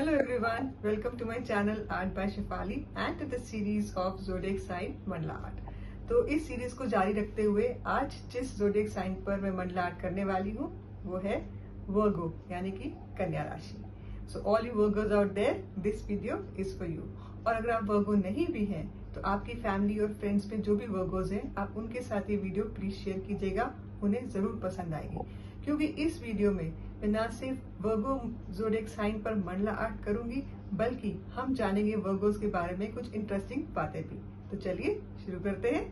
Hello everyone, welcome to my channel Art by Shaifali and to the series of zodiac sign Mandala Art. तो इस series को जारी रखते हुए आज जिस zodiac sign पर मैं मंडला आर्ट करने वाली हूँ वो है वर्गो यानी कि कन्या राशि. So all you Virgos out there, this video is for you. और अगर आप वर्गो नहीं भी हैं तो आपकी फैमिली और फ्रेंड्स में जो भी वर्गोज हैं आप उनके साथ ये वीडियो प्लीज शेयर कीजिएगा, उन्हें जरूर पसंद आएगी. क्योंकि इस वीडियो में मैं न सिर्फ वर्गो ज़ोडिएक साइन पर मंडला आर्ट करूंगी बल्कि हम जानेंगे वर्गोस के बारे में कुछ इंटरेस्टिंग बातें भी. तो चलिए शुरू करते हैं.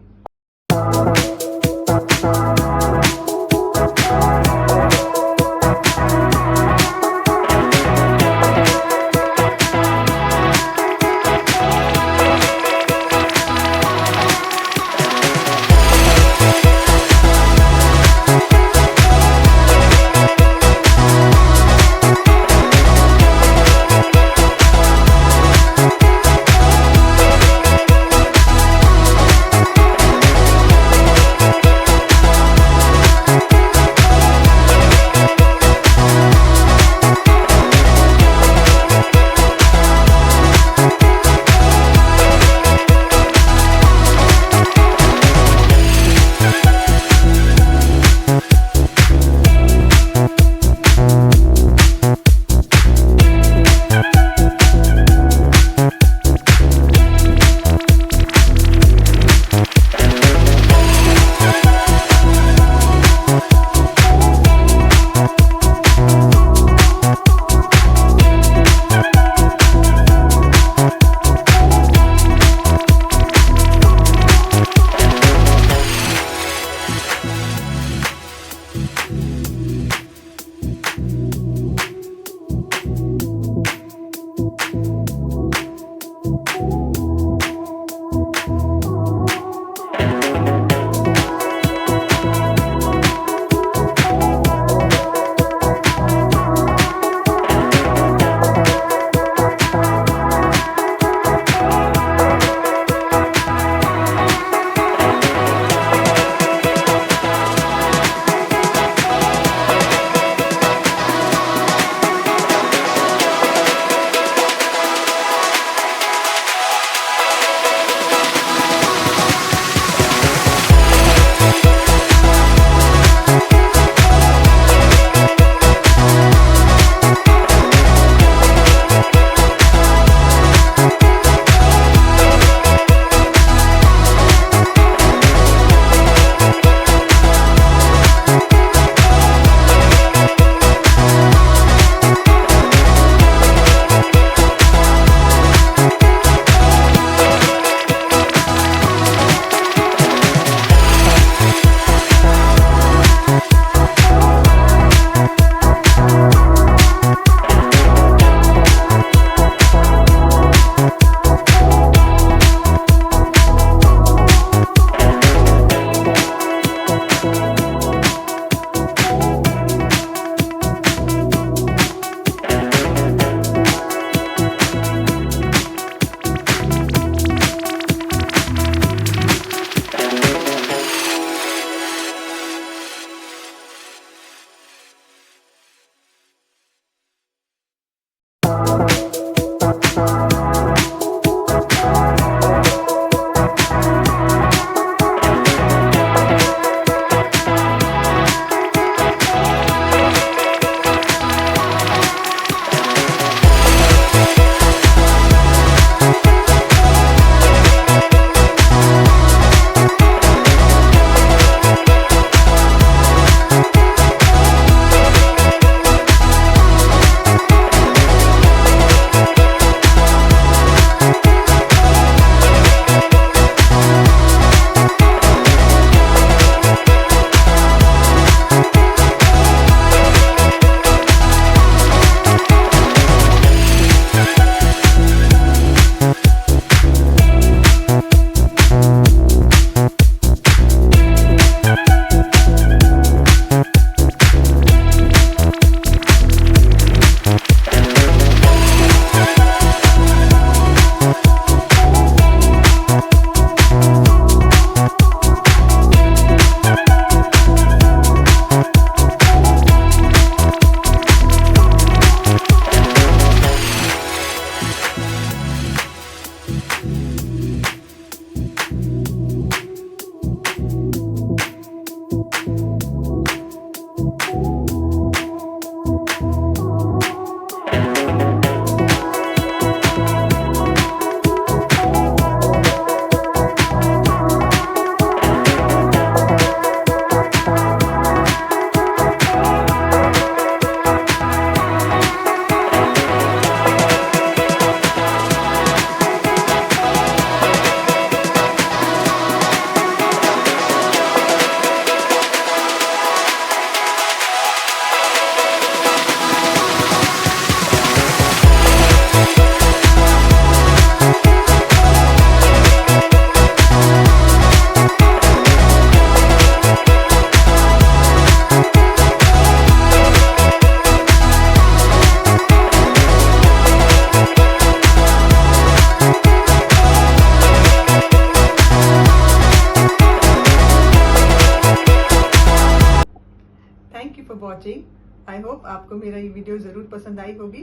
You for watching. I hope आपको मेरा ये वीडियो जरूर पसंद आई होगी।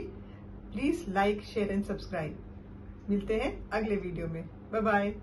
Please like, share and subscribe. मिलते हैं अगले वीडियो में। Bye bye.